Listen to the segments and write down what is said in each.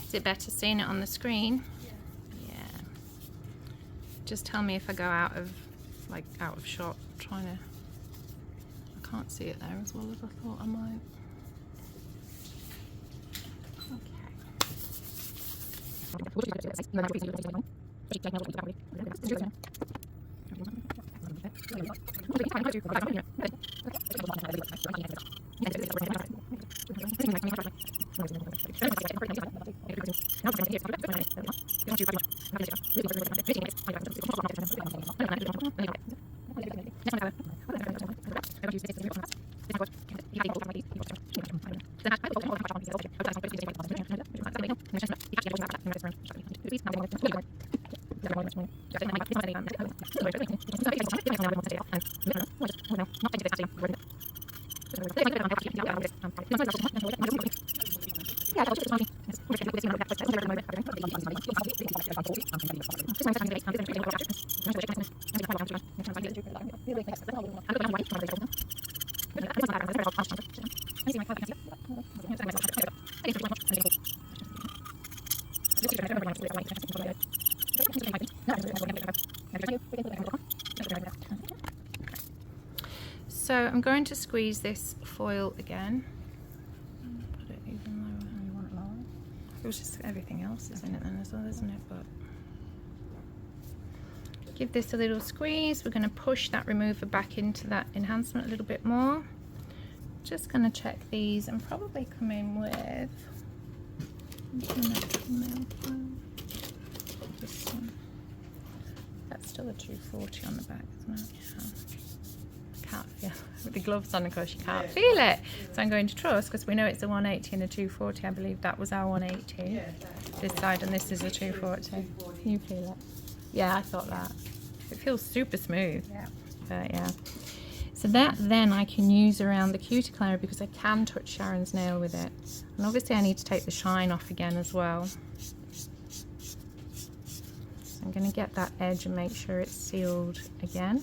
Is it better seeing it on the screen? Yeah. Just tell me if I go out of shot. I can't see it there as well as I thought I might. So I'm going to squeeze this foil again. Put it even lower. You want it lower? It was just everything else is in it then as well, isn't it? But give this a little squeeze. We're going to push that remover back into that enhancement a little bit more. Just going to check these and probably come in with this one. That's still a 240 on the back, isn't it? Yeah. Can't feel with the gloves on, of course you can't feel it, so I'm going to trust, because we know it's a 180 and a 240. I believe that was our 180 this side, and this is a 240. Can you feel it? Yeah, I thought that. It feels super smooth. Yeah. But yeah, so that then I can use around the cuticle area, because I can touch Sharon's nail with it, and obviously I need to take the shine off again as well. So I'm going to get that edge and make sure it's sealed again.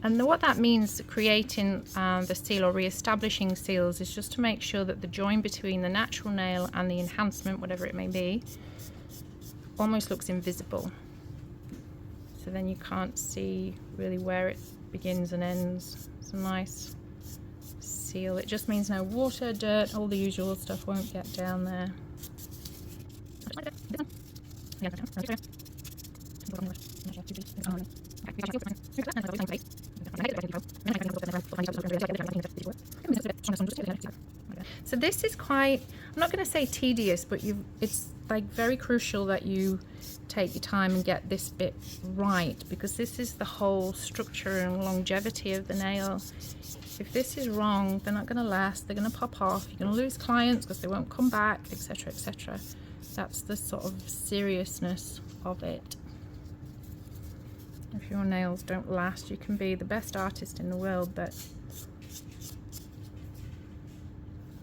And what that means, creating the seal or re-establishing seals, is just to make sure that the join between the natural nail and the enhancement, whatever it may be, almost looks invisible. So then you can't see really where it begins and ends. It's a nice seal. It just means no water, dirt, all the usual stuff won't get down there. So this is quite, I'm not going to say tedious, but it's like very crucial that you take your time and get this bit right, because this is the whole structure and longevity of the nail. If this is wrong, they're not going to last, they're going to pop off, you're going to lose clients because they won't come back, etc., etc. That's the sort of seriousness of it. If your nails don't last, you can be the best artist in the world, but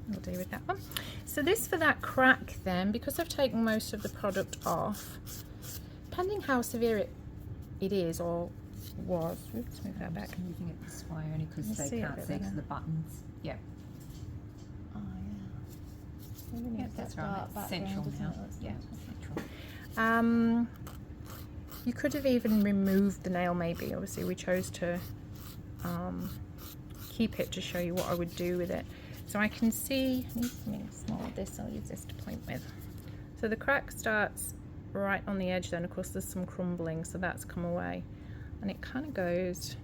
we'll do with that one. So this for that crack then, because I've taken most of the product off, depending how severe it is or was. Let's move that back. I'm using it this way only because they can't see the buttons. Yeah. Oh yeah. Really Yeah, that's right. It's central now. Yeah, central. You could have even removed the nail maybe. Obviously we chose to keep it to show you what I would do with it. So I can see, I need something small with this, I'll use this to point with. So the crack starts right on the edge then, of course there's some crumbling, so that's come away. And it kind of goes,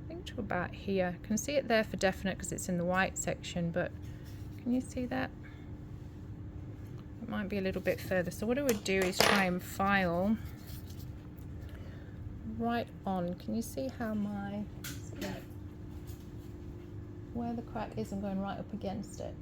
I think, to about here. I can see it there for definite because it's in the white section, but can you see that? It might be a little bit further. So what I would do is try and file right on. Can you see how where the crack is? I'm going right up against it.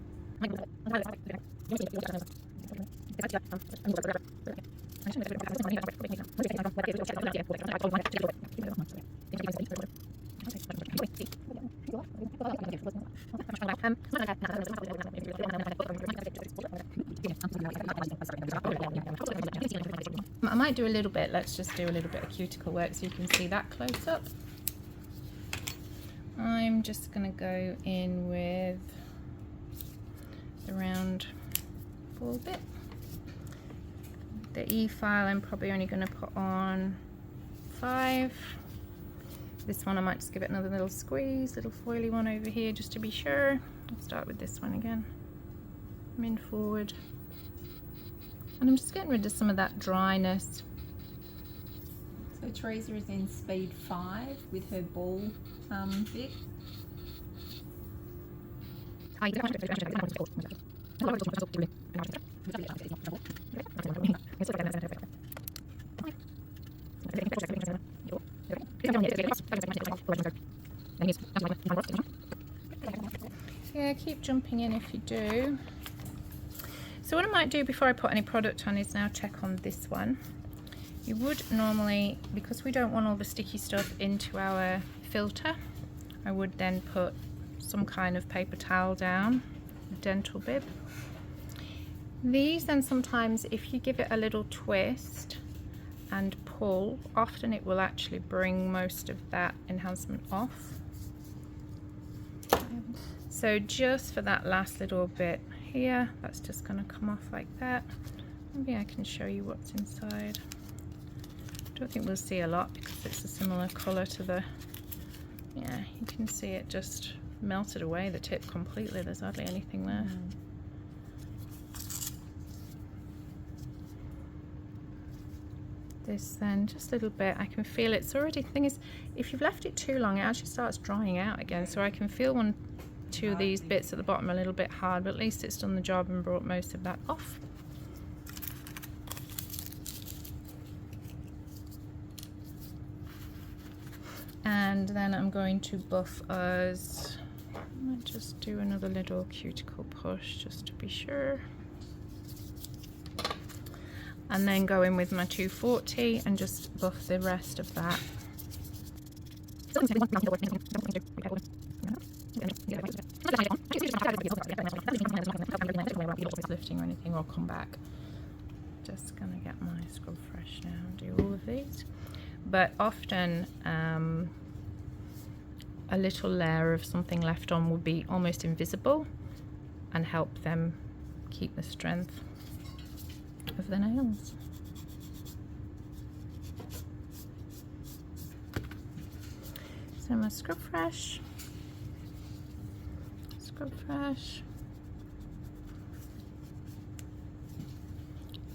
I might do a little bit, let's just do a little bit of cuticle work so you can see that close up. I'm just going to go in with around ball bit. The E-file I'm probably only going to put on 5. This one I might just give it another little squeeze, little foily one over here just to be sure. I'll start with this one again. In forward. And I'm just getting rid of some of that dryness. So Teresa is in speed 5 with her ball bit. Yeah, keep jumping in if you do. So what I might do before I put any product on is now check on this one. You would normally, because we don't want all the sticky stuff into our filter, I would then put some kind of paper towel down, a dental bib. These then sometimes, if you give it a little twist and pull, often it will actually bring most of that enhancement off. So just for that last little bit here, that's just going to come off like that. Maybe I can show you what's inside. I don't think we'll see a lot because it's a similar colour to the, yeah, you can see it just melted away the tip completely. There's hardly anything there. This then, just a little bit, I can feel it's already, the thing is, if you've left it too long, it actually starts drying out again. So I can feel two of these bits at the bottom are a little bit hard, but at least it's done the job and brought most of that off. And then I'm going to buff us. I might just do another little cuticle push just to be sure. And then go in with my 240 and just buff the rest of that. Lifting or anything, I'll come back. Just gonna get my scrub fresh now and do all of these. But often a little layer of something left on will be almost invisible and help them keep the strength of the nails. So my scrub fresh, scrub fresh,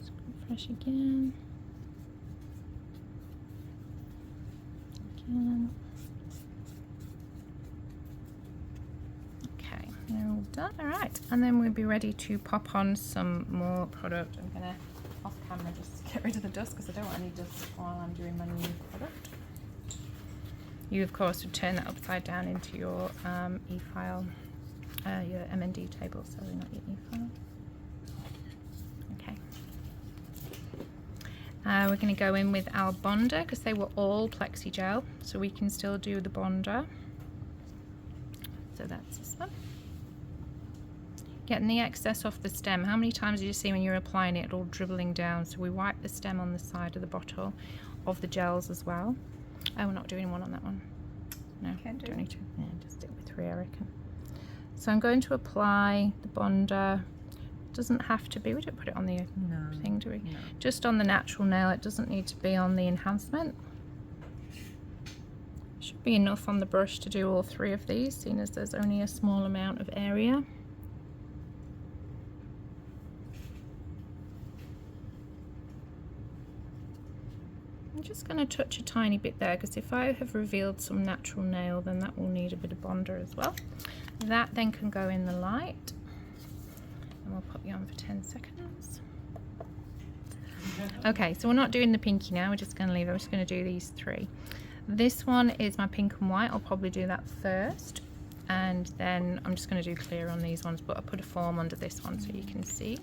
scrub fresh again. Okay, they're all done. All right, and then we'll be ready to pop on some more product. I'm gonna off camera just get rid of the dust because I don't want any dust while I'm doing my new product. You of course would turn that upside down into your e-file, your MND table, sorry, not your e-file. Okay. We're going to go in with our bonder because they were all plexi gel, so we can still do the bonder. So that's this one. Getting the excess off the stem. How many times do you see when you're applying it all dribbling down? So we wipe the stem on the side of the bottle of the gels as well. Oh, we're not doing one on that one. No, don't need to. Yeah, just stick with 3, I reckon. So I'm going to apply the bonder. Doesn't have to be, we don't put it on the thing, do we? No. Just on the natural nail, it doesn't need to be on the enhancement. Should be enough on the brush to do all 3 of these, seeing as there's only a small amount of area. I'm just going to touch a tiny bit there because if I have revealed some natural nail, then that will need a bit of bonder as well. That then can go in the light. And we'll put you on for 10 seconds. Okay, so we're not doing the pinky now, we're just going to leave it. I'm just going to do these 3. This one is my pink and white. I'll probably do that first. And then I'm just going to do clear on these ones, but I'll put a form under this one so you can see.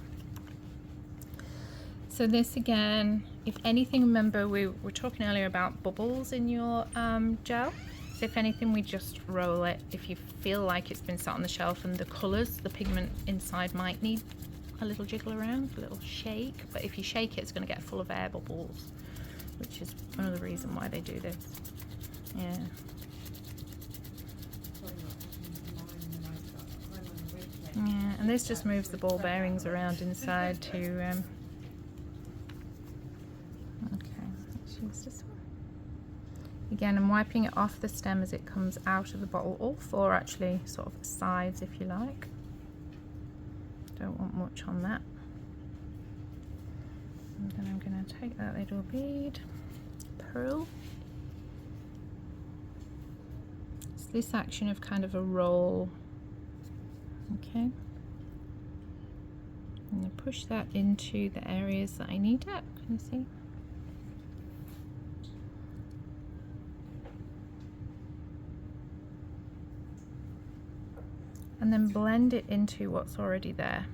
So this again, if anything, remember we were talking earlier about bubbles in your gel. So if anything, we just roll it. If you feel like it's been sat on the shelf and the colours, the pigment inside might need a little jiggle around, a little shake. But if you shake it, it's going to get full of air bubbles, which is another reason why they do this. Yeah. Yeah, and this just moves the ball bearings around inside to okay, let's use this one. Again, I'm wiping it off the stem as it comes out of the bottle, all four actually, sort of sides if you like. Don't want much on that. And then I'm going to take that little bead, pearl. It's this action of kind of a roll. Okay. I'm going to push that into the areas that I need it. Can you see? And then blend it into what's already there.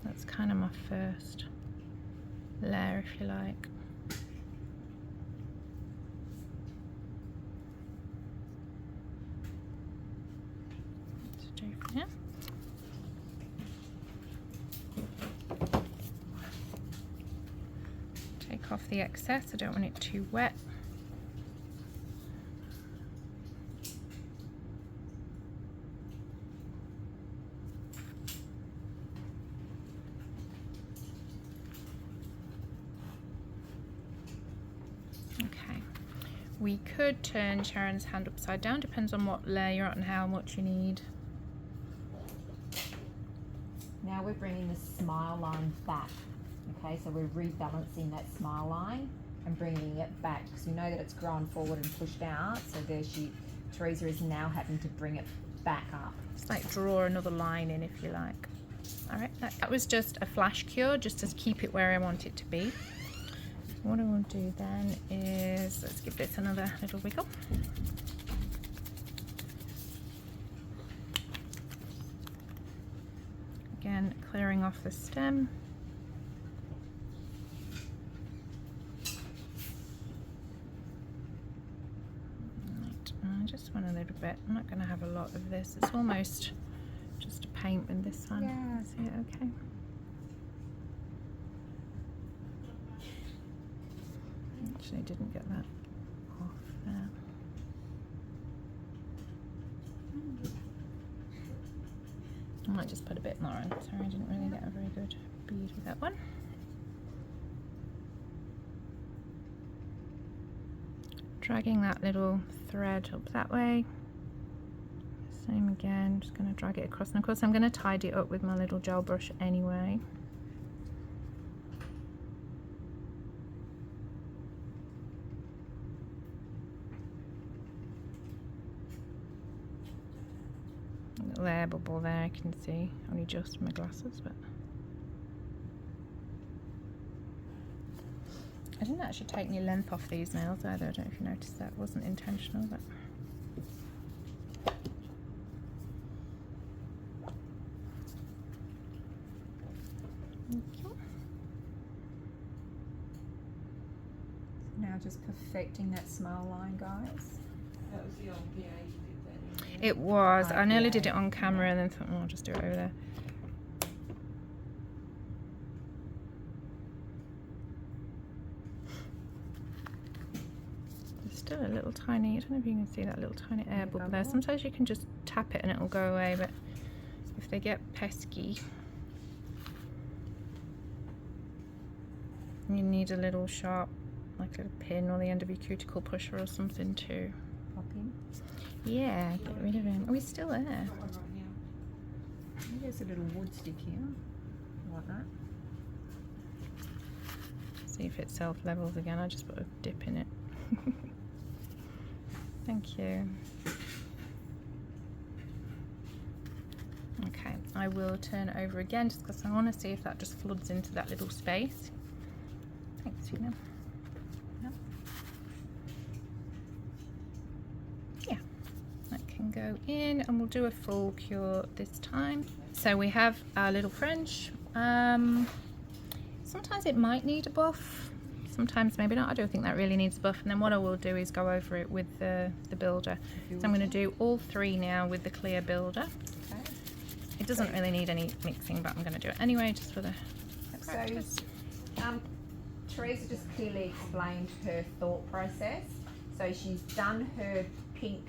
That's kind of my first layer, if you like. Let's do for now. Take off the excess, I don't want it too wet. We could turn Sharon's hand upside down, depends on what layer you're on and how much you need. Now we're bringing the smile line back. Okay, so we're rebalancing that smile line and bringing it back because we know that it's grown forward and pushed out. So there Teresa is now having to bring it back up. It's like draw another line in, if you like. All right, that was just a flash cure, just to keep it where I want it to be. What I will do then is, let's give this another little wiggle. Again, clearing off the stem. Right, I just want a little bit. I'm not going to have a lot of this. It's almost just a paint with this one. Yeah. See it okay? Actually didn't get that off there. I might just put a bit more on. Sorry, I didn't really get a very good bead with that one. Dragging that little thread up that way. Same again, just going to drag it across. And of course I'm going to tidy it up with my little gel brush anyway. Little air bubble there, I can see, only just from my glasses, but I didn't actually take any length off these nails either. I don't know if you noticed that. It wasn't intentional, but Now just perfecting that smile line, guys. That was the old BIAB you did that in. it was. I nearly did it on camera and then thought, oh, I'll just do it over there. There's still a little tiny, I don't know if you can see that little tiny air bubble there. Sometimes you can just tap it and it'll go away, but if they get pesky, you need a little sharp, like a pin or the end of your cuticle pusher or something to Pop in. yeah, get rid of him. Oh, he's still there. Got one right now. There's a little wood stick here, like that. See if it self-levels again. I just put a dip in it. Thank you. Okay, I will turn over again just because I want to see if that just floods into that little space. Thanks, Tina. Yep. Yeah, that can go in and we'll do a full cure this time. So we have our little French. Sometimes it might need a buff, sometimes maybe not. I don't think that really needs a buff. And then what I will do is go over it with the builder. So I'm going to do all three now with the clear builder. Okay. It doesn't really need any mixing, but I'm going to do it anyway just for the practice. So, Teresa just clearly explained her thought process. So she's done her pink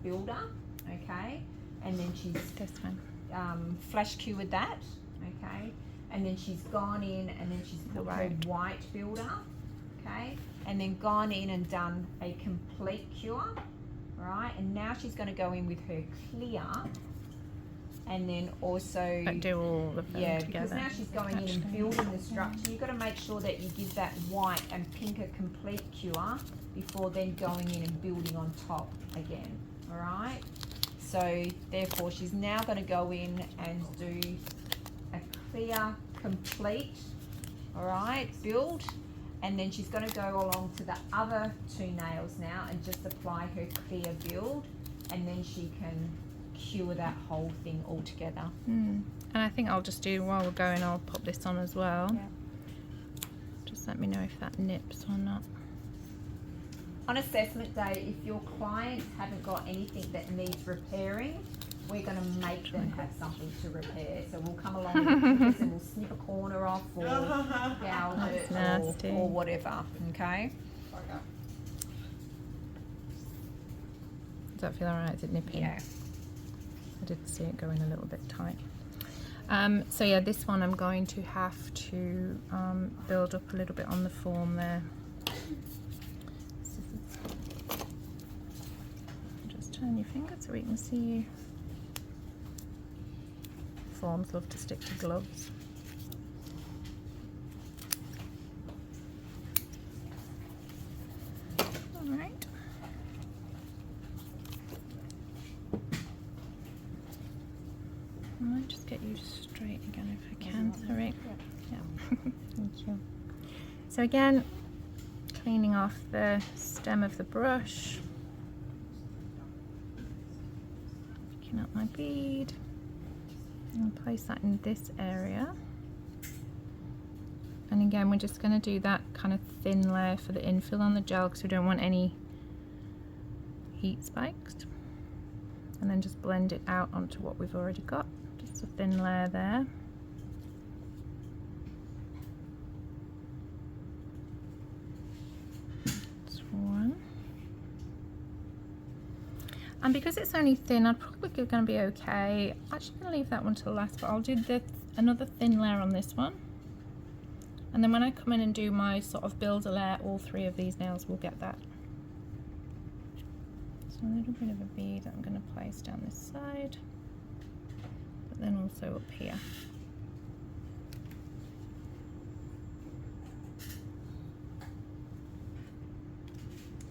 builder, okay? and then she's This one. flash cured that, okay, and then she's gone in and then she's put her white builder, okay, and then gone in and done a complete cure, right, and now she's going to go in with her clear, and then also But do all of them together. because now she's going in and building the structure. You've got to make sure that you give that white and pink a complete cure before then going in and building on top again, all right. So therefore she's now going to go in and do a clear complete, all right, build, and then she's going to go along to the other two nails now and just apply her clear build, and then she can cure that whole thing all together. And I think I'll just do, while we're going, I'll pop this on as well. Yeah. Just let me know if that nips or not. On assessment day, if your clients haven't got anything that needs repairing, we're going to make them have something to repair. So we'll come along with clippers and we'll snip a corner off or gouge it nasty. or whatever, okay? Does that feel alright? Is it nipping? Yeah. I did see it going a little bit tight. So yeah, this one I'm going to have to build up a little bit on the form there. Just turn your finger so we can see you. Forms love to stick to gloves. All right. I might just get you straight again if I can. Sorry. Yeah. Thank you. So again, cleaning off the stem of the brush. Picking up my bead. And place that in this area. And again, we're just going to do that kind of thin layer for the infill on the gel because we don't want any heat spikes. And then just blend it out onto what we've already got. Just a thin layer there. That's one. And because it's only thin, I'm probably going to be okay. I'm actually going to leave that one till last, but I'll do another thin layer on this one. And then when I come in and do my sort of builder layer, all three of these nails will get that. So a little bit of a bead that I'm going to place down this side, but then also up here.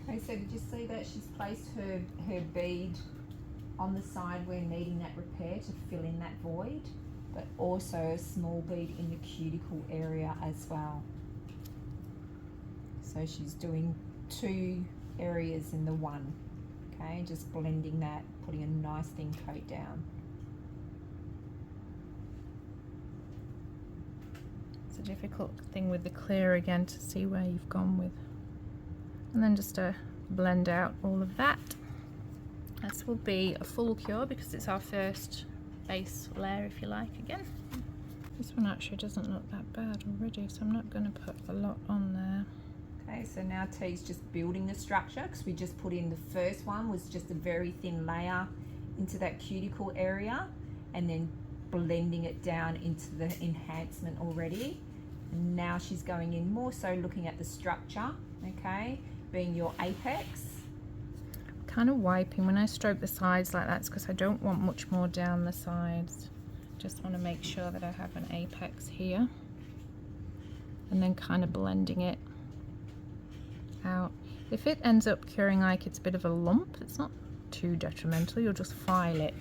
Okay, so did you see that she's placed her bead on the side where needing that repair to fill in that void, but also a small bead in the cuticle area as well. So she's doing two areas in the one. Okay, just blending that, putting a nice thin coat down. It's a difficult thing with the clear again to see where you've gone with. And then just to blend out all of that. This will be a full cure because it's our first base layer, if you like, again. This one actually doesn't look that bad already, so I'm not going to put a lot on there. Okay, so now T's just building the structure because we just put in the first one was just a very thin layer into that cuticle area and then blending it down into the enhancement already. And now she's going in more so looking at the structure, okay, being your apex. Kind of wiping when I stroke the sides like that because I don't want much more down the sides. Just want to make sure that I have an apex here and then kind of blending it out. If it ends up curing like it's a bit of a lump, it's not too detrimental. You'll just file it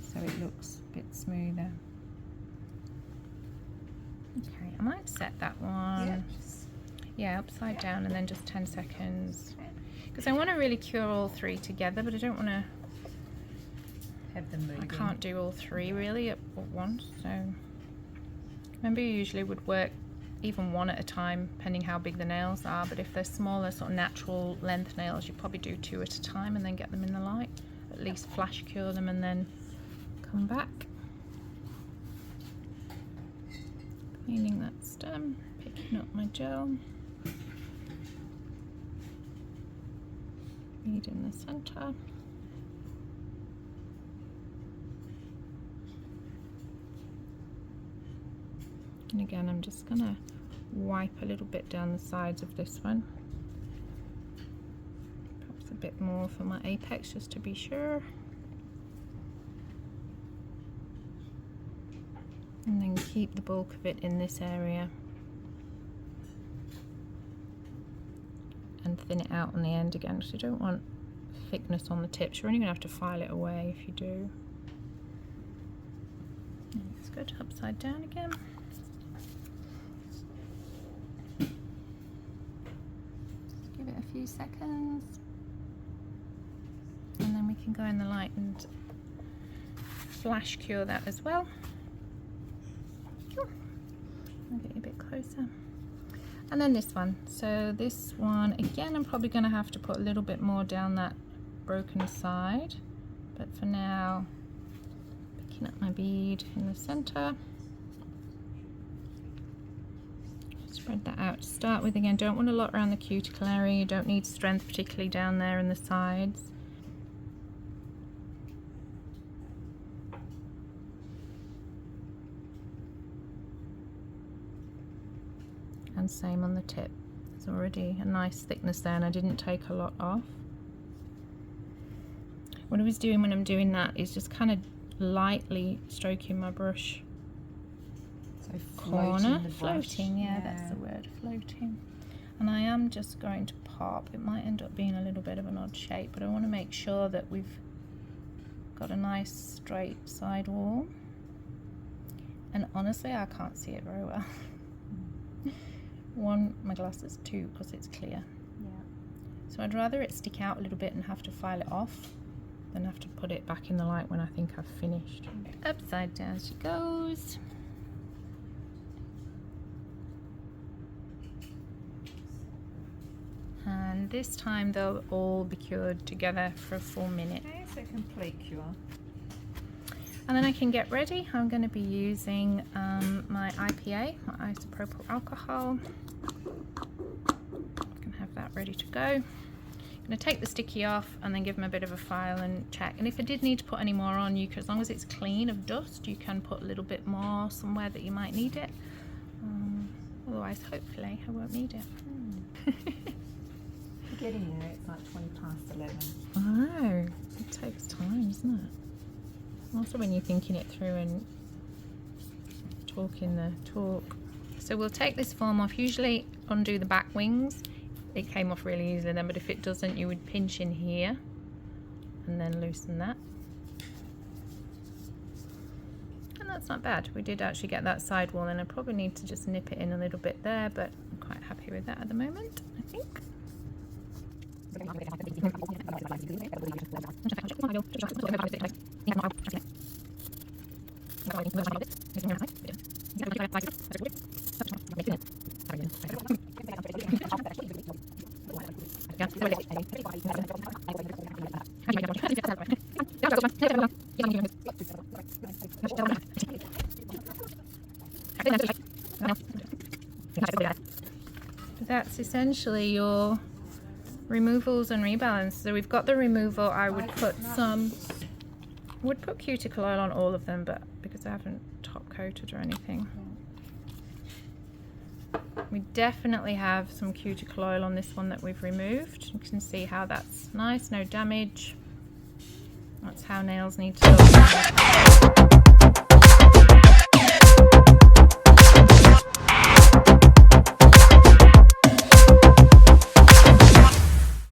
so it looks a bit smoother. Okay, I might set that one. Yeah, upside down and then just 10 seconds. Because I want to really cure all three together, but I don't want to Have them moving. I can't do all three really at once. So remember, you usually would work even one at a time, depending how big the nails are. But if they're smaller, sort of natural length nails, you probably do two at a time and then get them in the light. At least flash cure them and then come back. Cleaning that stem, picking up my gel. Bead in the center. And again, I'm just going to wipe a little bit down the sides of this one. Perhaps a bit more for my apex just to be sure. And then keep the bulk of it in this area. And thin it out on the end again, because you don't want thickness on the tips. You're only going to have to file it away if you do. And it's good. Upside down again. Give it a few seconds. And then we can go in the light and flash cure that as well. I'll get you a bit closer. And then this one. So this one, again, I'm probably going to have to put a little bit more down that broken side. But for now, picking up my bead in the center. Spread that out to start with. Again, don't want a lot around the cuticle area. You don't need strength, particularly down there in the sides. And same on the tip. There's already a nice thickness there, and I didn't take a lot off. What I was doing when I'm doing that is just kind of lightly stroking my brush So corner. the brush. Floating, yeah, that's the word, floating. And I am just going to pop. It might end up being a little bit of an odd shape, but I want to make sure that we've got a nice straight side wall. And honestly, I can't see it very well. One, my glasses, two, because it's clear. Yeah. So I'd rather it stick out a little bit and have to file it off than have to put it back in the light when I think I've finished. Upside down she goes. And this time they'll all be cured together for a full minute. Okay, so complete cure. And then I can get ready. I'm going to be using my IPA, my isopropyl alcohol. I can have that ready to go. I'm going to take the sticky off and then give them a bit of a file and check. And if I did need to put any more on, you can, as long as it's clean of dust, you can put a little bit more somewhere that you might need it. Otherwise, hopefully, I won't need it. Getting there, it's like 20 past 11. I know, it takes time, doesn't it? Also when you're thinking it through and talking the talk. So we'll take this form off. Usually undo the back wings. It came off really easily then, but if it doesn't, you would pinch in here and then loosen that. And that's not bad. We did actually get that side wall, and I probably need to just nip it in a little bit there, but I'm quite happy with that at the moment, I think. That's essentially your removals and rebalance. So we've got the removal. I would put cuticle oil on all of them, but because I haven't top coated or anything. We definitely have some cuticle oil on this one that we've removed. You can see how that's nice, no damage. That's how nails need to look.